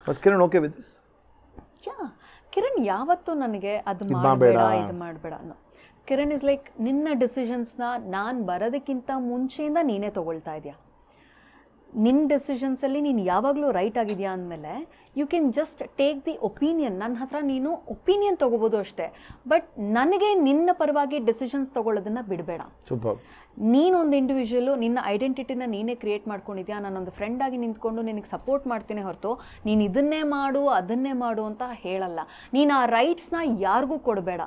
Was Kiran okay with this? Yeah, Kiran ಯಾವತ್ತೂ ನನಗೆ ಅದು ಮಾಡಬೇಡ ಇದು ಮಾಡಬೇಡ ಅನ್ನೋ. ಕಿರಣ್ ಇಸ್ ಲೈಕ್, ನಿನ್ನ ಡಿಸಿಷನ್ಸ್ನ ನಾನು ಬರೋದಕ್ಕಿಂತ ಮುಂಚೆಯಿಂದ ನೀನೇ ತೊಗೊಳ್ತಾ ಇದೆಯಾ, ನಿನ್ನ ಡೆಸಿಷನ್ಸಲ್ಲಿ ನೀನು ಯಾವಾಗಲೂ ರೈಟ್ ಆಗಿದೆಯಾ ಅಂದಮೇಲೆ you can just take the opinion. ನನ್ನ ಹತ್ರ ನೀನು ಒಪಿನಿಯನ್ ತೊಗೋಬೋದು ಅಷ್ಟೇ, ಬಟ್ ನನಗೆ ನಿನ್ನ ಪರವಾಗಿ ಡೆಸಿಷನ್ಸ್ ತೊಗೊಳ್ಳೋದನ್ನು ಬಿಡಬೇಡ. ನೀನೊಂದು ಇಂಡಿವಿಜುವಲು, ನಿನ್ನ ಐಡೆಂಟಿಟಿನ ನೀನೇ ಕ್ರಿಯೇಟ್ ಮಾಡ್ಕೊಂಡಿದ್ಯಾ, ನಾನೊಂದು ಫ್ರೆಂಡಾಗಿ ನಿಂತ್ಕೊಂಡು ನಿನಗೆ ಸಪೋರ್ಟ್ ಮಾಡ್ತೀನಿ ಹೊರತು ನೀನು ಇದನ್ನೇ ಮಾಡು ಅದನ್ನೇ ಮಾಡು ಅಂತ ಹೇಳಲ್ಲ. ನೀನು ಆ ರೈಟ್ಸ್ನ ಯಾರಿಗೂ ಕೊಡಬೇಡ.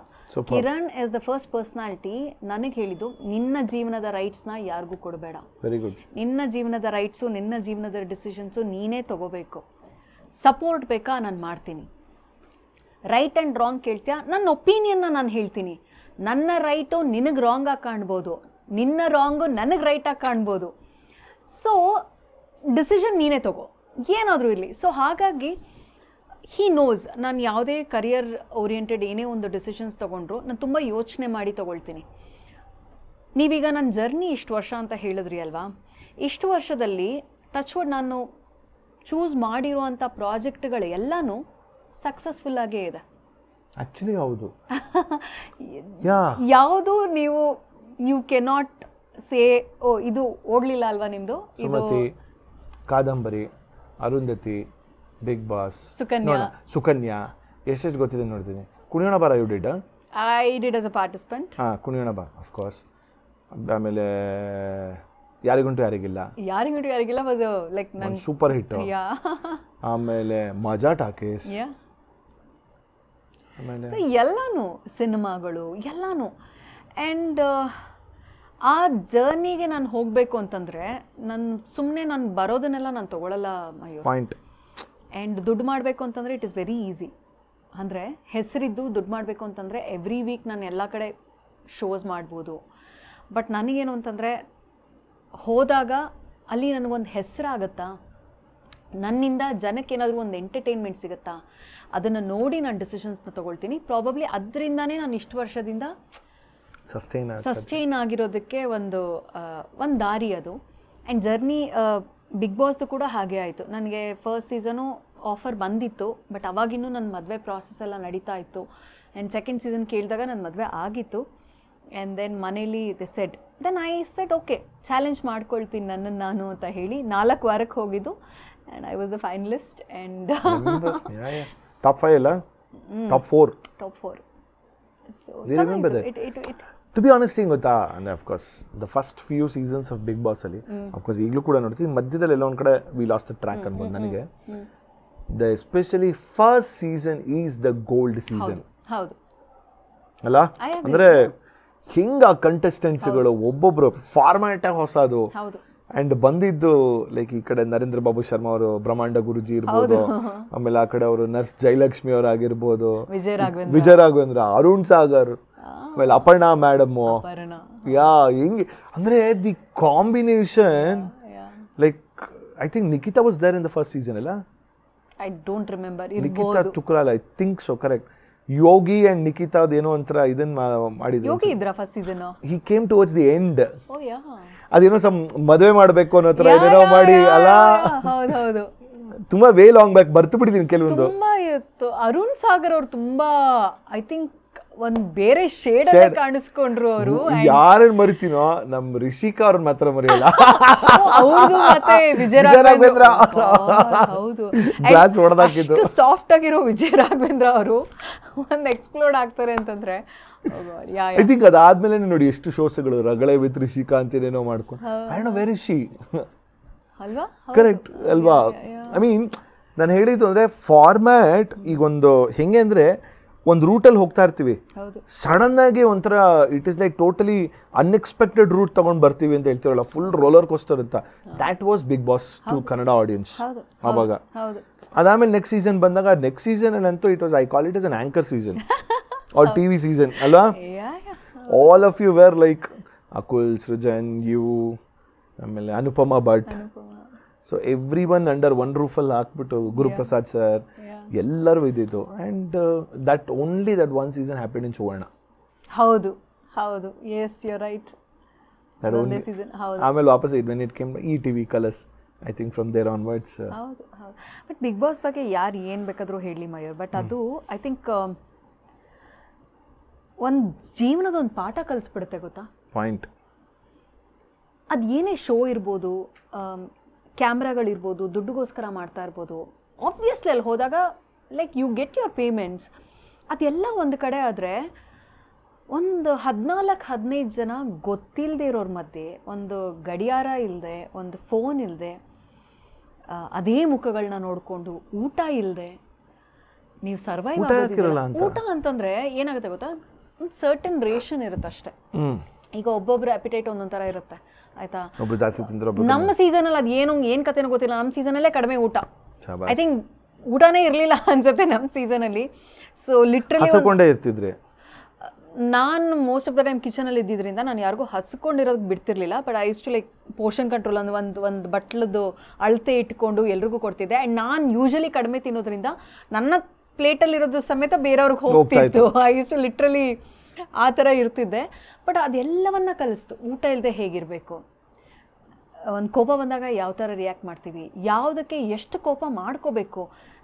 Kiran as the first personality ನನಗೆ ಹೇಳಿದ್ದು, ನಿನ್ನ ಜೀವನದ ರೈಟ್ಸ್ನ ಯಾರಿಗೂ ಕೊಡಬೇಡ. Very good. ನಿನ್ನ ಜೀವನದ ರೈಟ್ಸು, ನಿನ್ನ ಜೀವನದ ಡಿಸಿಷನ್ಸು ನೀನೇ ತೊಗೋಬೇಕು. ಸಪೋರ್ಟ್ ಬೇಕಾ, ನಾನು ಮಾಡ್ತೀನಿ. ರೈಟ್ ಆ್ಯಂಡ್ ರಾಂಗ್ ಕೇಳ್ತೀಯಾ, ನನ್ನ ಒಪಿನಿಯನ್ನ ನಾನು ಹೇಳ್ತೀನಿ. ನನ್ನ ರೈಟು ನಿನಗೆ ರಾಂಗಾಗಿ ಕಾಣ್ಬೋದು, ನಿನ್ನ ರಾಂಗು ನನಗೆ ರೈಟಾಗಿ ಕಾಣ್ಬೋದು. ಸೊ ಡಿಸಿಷನ್ ನೀನೇ ತಗೋ, ಏನಾದರೂ ಇರಲಿ. ಸೊ ಹಾಗಾಗಿ ಹೀ ನೋಸ್, ನಾನು ಯಾವುದೇ ಕರಿಯರ್ ಓರಿಯೆಂಟೆಡ್ ಏನೇ ಒಂದು ಡಿಸಿಷನ್ಸ್ ತೊಗೊಂಡ್ರು ನಾನು ತುಂಬ ಯೋಚನೆ ಮಾಡಿ ತೊಗೊಳ್ತೀನಿ. ನೀವೀಗ ನನ್ನ ಜರ್ನಿ ಇಷ್ಟು ವರ್ಷ ಅಂತ ಹೇಳಿದ್ರಿ ಅಲ್ವಾ, ಇಷ್ಟು ವರ್ಷದಲ್ಲಿ ಟಚ್ವುಡ್ ನಾನು ಚೂಸ್ ಮಾಡಿರುವಂಥ ಪ್ರಾಜೆಕ್ಟ್ಗಳು ಎಲ್ಲನೂ ಸಕ್ಸಸ್ಫುಲ್ಲಾಗೇ ಇದೆ. ಆ್ಯಕ್ಚುಲಿ ಹೌದು. ಯಾವುದು ನೀವು ಕೆನಾಟ್ ಸೇ ಓ ಇದು ಓಡಲಿಲ್ಲ ಅಲ್ವಾ ನಿಮ್ಮದು. ಸುಮತಿ, ಕಾದಂಬರಿ, ಅರುಂಧತಿ, ಬಿಗ್ ಬಾಸ್, ಸುಕನ್ಯಾ ಎಷ್ಟೆಷ್ಟು ಗೊತ್ತಿದೆ ನೋಡ್ತೀನಿ. Kuniyona Bara you did? I did as a participant. ಹಾಂ, ಕುಣಿಯೋಣ ಬಾರ ಆಫ್ ಕೋರ್ಸ್. ಆಮೇಲೆ ಯಾರಿಗುಂಟು ಯಾರಿಗಿಲ್ಲ ವಾಸ್ ಲೈಕ್ ನನ್ನ ಸೂಪರ್ ಹಿಟ್. ಆಮೇಲೆ ಮಜಾ ಟಾಕೀಸ್, ಆಮೇಲೆ ಎಲ್ಲಾನು ಸಿನಿಮಾಗಳು ಎಲ್ಲಾನು. ಆ್ಯಂಡ್ ಆ ಜರ್ನಿಗೆ ನಾನು ಹೋಗಬೇಕು ಅಂತಂದರೆ ನಾನು ಬರೋದನ್ನೆಲ್ಲ ನಾನು ತೊಗೊಳ್ಳಲ್ಲ ಅಯ್ಯೋ. ಪಾಯಿಂಟ್. ಆ್ಯಂಡ್ ದುಡ್ಡು ಮಾಡಬೇಕು ಅಂತಂದರೆ ಇಟ್ ಇಸ್ ವೆರಿ ಈಸಿ. ಅಂದರೆ ಹೆಸರಿದ್ದು ದುಡ್ಡು ಮಾಡಬೇಕು ಅಂತಂದರೆ ಎವ್ರಿ ವೀಕ್ ನಾನು ಎಲ್ಲ ಕಡೆ ಶೋಸ್ ಮಾಡ್ಬೋದು. ಬಟ್ ನನಗೇನು ಅಂತಂದರೆ ಹೋದಾಗ ಅಲ್ಲಿ ನನಗೊಂದು ಹೆಸರಾಗತ್ತಾ, ನನ್ನಿಂದ ಜನಕ್ಕೆ ಏನಾದರೂ ಒಂದು ಎಂಟರ್ಟೈನ್ಮೆಂಟ್ ಸಿಗುತ್ತಾ, ಅದನ್ನು ನೋಡಿ ನಾನು ಡಿಸಿಷನ್ಸ್ನ ತೊಗೊಳ್ತೀನಿ. ಪ್ರಾಬಬ್ಲಿ ಅದರಿಂದನೇ ನಾನು ಇಷ್ಟು ವರ್ಷದಿಂದ ಸಸ್ಟೈನ್ ಆಗಿರೋದಕ್ಕೆ ಒಂದು ದಾರಿ ಅದು. ಆ್ಯಂಡ್ ಜರ್ನಿ ಬಿಗ್ ಬಾಸ್ದು ಕೂಡ ಹಾಗೆ ಆಯಿತು. ನನಗೆ ಫಸ್ಟ್ ಸೀಸನು ಆಫರ್ ಬಂದಿತ್ತು, ಬಟ್ ಅವಾಗಿನ್ನೂ ನನ್ನ ಮದುವೆ ಪ್ರಾಸೆಸ್ ಎಲ್ಲ ನಡೀತಾ ಇತ್ತು. ಆ್ಯಂಡ್ ಸೆಕೆಂಡ್ ಸೀಸನ್ ಕೇಳಿದಾಗ ನನ್ನ ಮದುವೆ ಆಗಿತ್ತು. ಆ್ಯಂಡ್ ದೆನ್ ಮನೇಲಿ then I said okay, challenge ಮಾಡ್ಕೊಳ್ತೀನಿ ನನ್ನನ್ನು ನಾನು ಅಂತ ಹೇಳಿ 4 ವಾರಕ್ಕೆ ಹೋಗಿದ್ದು. And I was the finalist. And top 5 ಅಲ್ಲ, top 4. So to be honest ಹಿಂಗೆ ಗೊತ್ತಾ, ಅಂದರೆ of course the first few seasons of Bigg Boss ಅಲ್ಲಿ ಅಫ್ಕೋರ್ಸ್ ಈಗಲೂ ಕೂಡ ನೋಡ್ತೀವಿ, ಮಧ್ಯದಲ್ಲಿ ಎಲ್ಲ ಒಂದು ಕಡೆ ವಿ ಲಾಸ್ಟ್ ದ ಟ್ರ್ಯಾಕ್ ಅನ್ಬೋದು ನನಗೆ. The especially first season is the gold season ಅಲ್ಲ. ಅಂದರೆ ಹಿಂಗೆ ಆ ಕಂಟೆಸ್ಟೆಂಟ್ಸ್ಗಳು ಒಬ್ಬೊಬ್ರು ಫಾರ್ಮ್ಯಾಟೇ ಹೊಸದು. ಆ್ಯಂಡ್ ಬಂದಿದ್ದು ಲೈಕ್ ಈ ಕಡೆ ನರೇಂದ್ರ ಬಾಬು ಶರ್ಮಾ ಅವರು ಬ್ರಹ್ಮಾಂಡ ಗುರುಜಿ ಇರ್ಬೋದು, ಆಮೇಲೆ ಆ ಕಡೆ ಅವರು ನರ್ಸ್ ಜಯಲಕ್ಷ್ಮಿ ಅವ್ರು ಆಗಿರ್ಬೋದು, ವಿಜಯ ರಾಘವೇಂದ್ರ, ಅರುಣ್ ಸಾಗರ್, ಆಮೇಲೆ ಅಪರ್ಣಾ ಮೇಡಮ್ಮು. ಹೆಂಗೆ ಅಂದರೆ the combination, like I think Nikhita was there in the first season ಅಲ್ಲ? I don't remember. Nikhita Thukral, I think so, correct. Yogi and ನಿಖಿತಾದ್ ಏನೋ ಒಂಥರ ಇದನ್ನ ಮಾಡಿದ್ರು. ಯೋಗಿ ಇದ್ರಾ first season? He came towards the end. ಅದೇನೋ ಮದುವೆ ಮಾಡಬೇಕು ಅನ್ನೋ ಥರ ಏನೇನೋ ಮಾಡಿ ಅಲ್ಲ. ಹೌದು, ತುಂಬಾ ವೇ ಲಾಂಗ್ ಬ್ಯಾಕ್ ಬರ್ತು ಬಿಟ್ಟಿದ್ದೀನಿ ಕೆಲವೊಂದು. ತುಂಬಾ ಇತ್ತು. ಅರುಣ್ ಸಾಗರ್ ಅವ್ರು ತುಂಬಾ ಐ ಥಿಂಕ್ ಒಂದ್ ಬೇರೆ ಶೇಡ್ ಕಾಣಿಸ್ಕೊಂಡ್ರು ಅವರು. ಯಾರನ್ನ ಮರಿತೀನೋ, ನಮ್ ರಿಷಿಕಾ ಅವ್ರನ್ನ ಮಾತ್ರ ಮರೆಯಲ್ಲ. ಹೌದು, ಮತ್ತೆ ವಿಜಯ ರಾಘವೇಂದ್ರ. ಹೌದು, ಗ್ಲಾಸ್ ಹೊಡೆದಾಕಿದ್ದು. ಅಷ್ಟು ಸಾಫ್ಟ್ ಆಗಿರೋ ವಿಜಯ ರಾಘವೇಂದ್ರ ಅವರು ಒಂದ್ ಎಕ್ಸ್ಪ್ಲೋರ್ಡ್ ಆಗ್ತಾರೆ ಅಂತಂದ್ರೆ ಐ ಥಿಂಕ್ ಅದಾದ್ಮೇಲೆ ನೋಡಿ ಎಷ್ಟು ಶೋಸ್ಗಳು, ರಗಳೆ ವಿತ್ ರಿಷಿಕಾ ಅಂತೇನೇನೋ ಮಾಡ್ಕೊಂಡು. I don't know where is she ಅಲ್ವಾ? ಕರೆಕ್ಟ್ ಅಲ್ವಾ? ಐ ಮೀನ್ ನಾನು ಹೇಳಿದ್ದು ಅಂದರೆ ಫಾರ್ಮ್ಯಾಟ್ ಈಗೊಂದು ಹೆಂಗೆ ಅಂದರೆ ಒಂದು ರೂಟಲ್ಲಿ ಹೋಗ್ತಾ ಇರ್ತೀವಿ, ಸಡನ್ ಆಗಿ ಒಂಥರ it is like totally unexpected route ತಗೊಂಡು ಬರ್ತೀವಿ ಅಂತ ಹೇಳ್ತೀವಲ್ಲ, ಫುಲ್ ರೋಲರ್ ಕೋಸ್ಟರ್ ಅಂತ. That was big boss to Kannada audience ಆವಾಗ. ಅದಾದ್ಮೇಲೆ ನೆಕ್ಸ್ಟ್ ಸೀಸನ್ ಬಂದಾಗ, ನೆಕ್ಸ್ಟ್ ಸೀಸನ್ ಅಲ್ಲಂತೂ it was, I call it is an anchor season or TV season ಅಲ್ವಾ? All of you were like Akul, Srujan, you, ಆಮೇಲೆ Anupama Bhat. So every one under one ರೂಫಲ್ಲಿ ಹಾಕ್ಬಿಟ್ಟು Guruprasad sir ಎಲ್ಲರೂ ಇದ್ದಿದ್ದು. And that only that one season happened in Suvarna. ಹೌದು, yes you are right. ಆಮೇಲೆ ವಾಪಸ್ when it came E TV Colors I think from there onwards. ಹೌದು ಹೌದು. ಬಟ್ ಬಿಗ್ ಬಾಸ್ ಬಗ್ಗೆ ಯಾರು ಏನು ಬೇಕಾದರೂ ಹೇಳಿ ಮಯೂರ್, ಬಟ್ ಅದು ಐ ಥಿಂಕ್ ಒಂದು ಜೀವನದ ಒಂದು ಪಾಠ ಕಲಿಸ್ಬಿಡುತ್ತೆ ಗೊತ್ತಾ. ಪಾಯಿಂಟ್. ಅದು ಏನೇ ಶೋ ಇರ್ಬೋದು, ಕ್ಯಾಮ್ರಾಗಳಿರ್ಬೋದು, ದುಡ್ಡುಗೋಸ್ಕರ ಮಾಡ್ತಾ ಇರ್ಬೋದು, ಆಬ್ವಿಯಸ್ಲಿ ಅಲ್ಲಿ ಹೋದಾಗ like you get your payments. ಅದೆಲ್ಲ ಒಂದು ಕಡೆ ಆದರೆ ಒಂದು 14-15 ಜನ ಗೊತ್ತಿಲ್ಲದೆ ಇರೋರ ಮಧ್ಯೆ, ಒಂದು ಗಡಿಯಾರ ಇಲ್ಲದೆ, ಒಂದು ಫೋನ್ ಇಲ್ಲದೆ, ಅದೇ ಮುಖಗಳನ್ನ ನೋಡಿಕೊಂಡು, ಊಟ ಇಲ್ಲದೆ ನೀವು ಸರ್ವೈವ್ ಆಗೋದಿಲ್ಲ. ಊಟ ಅಂತಂದರೆ ಏನಾಗುತ್ತೆ ಗೊತ್ತಾ, ಒಂದು ಸರ್ಟನ್ ರೇಷನ್ ಇರುತ್ತೆ ಅಷ್ಟೇ. ಈಗ ಒಬ್ಬೊಬ್ಬರು ಅಪಿಟೈಟ್ ಒಂದೊಂದು ಥರ ಇರುತ್ತೆ ಆಯಿತಾ. ನಮ್ಮ ಸೀಸನಲ್ಲಿ ಅದು ಏನು ಕಥೆನೋ ಗೊತ್ತಿಲ್ಲ, ನಮ್ಮ ಸೀಸನಲ್ಲೇ ಕಡಿಮೆ ಊಟ. ಐ ಥಿಂಕ್ ಊಟನೇ ಇರಲಿಲ್ಲ ಅನ್ಸುತ್ತೆ ನಮ್ಮ ಸೀಸನಲ್ಲಿ. ಸೊ ಲಿಟ್ರಲಿ ಇರ್ತಿದ್ರಿ. ನಾನು ಮೋಸ್ಟ್ ಆಫ್ ದ ಟೈಮ್ ಕಿಚನಲ್ಲಿ ಇದ್ದಿದ್ದರಿಂದ ನಾನು ಯಾರಿಗೂ ಹಸ್ಕೊಂಡಿರೋದು ಬಿಡ್ತಿರ್ಲಿಲ್ಲ. But I use to like portion control ಒಂದು ಬಟ್ಲದ್ದು ಅಳತೆ ಇಟ್ಕೊಂಡು ಎಲ್ರಿಗೂ ಕೊಡ್ತಿದ್ದೆ. ಆ್ಯಂಡ್ ನಾನು ಯೂಶಲಿ ಕಡಿಮೆ ತಿನ್ನೋದ್ರಿಂದ ನನ್ನ ಪ್ಲೇಟಲ್ಲಿರೋದು ಸಮೇತ ಬೇರೆಯವ್ರಿಗೆ ಹೋಗ್ತಿತ್ತು. ಐ ಯೂಸ್ ಟು ಲಿಟ್ರಲಿ ಆ ಥರ ಇರ್ತಿದ್ದೆ. ಬಟ್ ಅದೆಲ್ಲವನ್ನ ಕಲಿಸ್ತು. ಊಟ ಇಲ್ಲದೆ ಹೇಗಿರಬೇಕು, ಒಂದು ಕೋಪ ಬಂದಾಗ ಯಾವ ಥರ ರಿಯಾಕ್ಟ್ ಮಾಡ್ತೀವಿ, ಯಾವುದಕ್ಕೆ ಎಷ್ಟು ಕೋಪ ಮಾಡ್ಕೋಬೇಕು,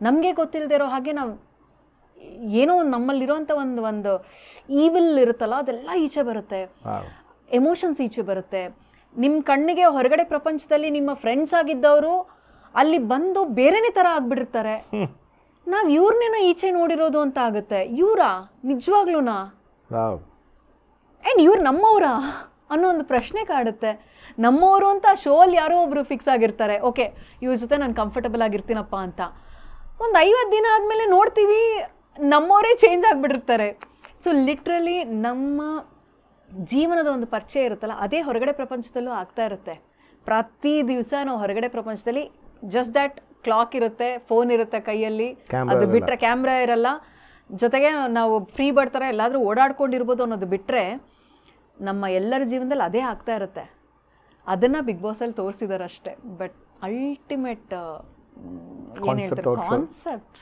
ನಮಗೆ ಗೊತ್ತಿಲ್ಲದೆ ಇರೋ ಹಾಗೆ ನಾವು ಏನೋ ಒಂದು ನಮ್ಮಲ್ಲಿರೋಂಥ ಒಂದು ಈವಿಲ್ ಇರುತ್ತಲ್ಲ ಅದೆಲ್ಲ ಈಚೆ ಬರುತ್ತೆ. ಎಮೋಷನ್ಸ್ ಈಚೆ ಬರುತ್ತೆ. ನಿಮ್ಮ ಕಣ್ಣಿಗೆ ಹೊರಗಡೆ ಪ್ರಪಂಚದಲ್ಲಿ ನಿಮ್ಮ ಫ್ರೆಂಡ್ಸ್ ಆಗಿದ್ದವರು ಅಲ್ಲಿ ಬಂದು ಬೇರೆನೇ ಥರ ಆಗಿಬಿಟ್ಟಿರ್ತಾರೆ. ನಾವು ಇವ್ರನ್ನೇನೋ ಈಚೆ ನೋಡಿರೋದು ಅಂತ ಆಗುತ್ತೆ. ಇವರಾ ನಿಜವಾಗ್ಲೂನಾ, ಆ್ಯಂಡ್ ಇವ್ರು ನಮ್ಮವರಾ ಅನ್ನೋ ಒಂದು ಪ್ರಶ್ನೆ ಕಾಡುತ್ತೆ. ನಮ್ಮವರು ಅಂತ ಶೋ ಅಲ್ಲಿ ಯಾರೋ ಒಬ್ಬರು ಫಿಕ್ಸ್ ಆಗಿರ್ತಾರೆ, ಓಕೆ ಇವ್ರ ಜೊತೆ ನಾನು ಕಂಫರ್ಟಬಲ್ ಆಗಿರ್ತೀನಪ್ಪ ಅಂತ. ಒಂದು 50 ದಿನ ಆದಮೇಲೆ ನೋಡ್ತೀವಿ ನಮ್ಮವರೇ ಚೇಂಜ್ ಆಗಿಬಿಟ್ಟಿರ್ತಾರೆ. ಸೊ ಲಿಟ್ರಲಿ ನಮ್ಮ ಜೀವನದ ಒಂದು ಪರಿಚಯ ಇರುತ್ತಲ್ಲ, ಅದೇ ಹೊರಗಡೆ ಪ್ರಪಂಚದಲ್ಲೂ ಆಗ್ತಾ ಇರುತ್ತೆ. ಪ್ರತಿ ದಿವಸ ನಾವು ಹೊರಗಡೆ ಪ್ರಪಂಚದಲ್ಲಿ ಜಸ್ಟ್ ದ್ಯಾಟ್ ಕ್ಲಾಕ್ ಇರುತ್ತೆ, ಫೋನ್ ಇರುತ್ತೆ ಕೈಯಲ್ಲಿ, ಅದು ಬಿಟ್ಟರೆ ಕ್ಯಾಮ್ರಾ ಇರಲ್ಲ, ಜೊತೆಗೆ ನಾವು ಫ್ರೀ ಬರ್ಡ್ ಥರ ಎಲ್ಲಾದರೂ ಓಡಾಡ್ಕೊಂಡಿರ್ಬೋದು ಅನ್ನೋದು ಬಿಟ್ಟರೆ ನಮ್ಮ ಎಲ್ಲರ ಜೀವನದಲ್ಲಿ ಅದೇ ಆಗ್ತಾ ಇರುತ್ತೆ. ಅದನ್ನು ಬಿಗ್ ಬಾಸಲ್ಲಿ ತೋರಿಸಿದಾರೆ ಅಷ್ಟೇ. ಬಟ್ ಅಲ್ಟಿಮೇಟ್ ಏನು ಹೇಳ್ತಾರೆ ಕಾನ್ಸೆಪ್ಟ್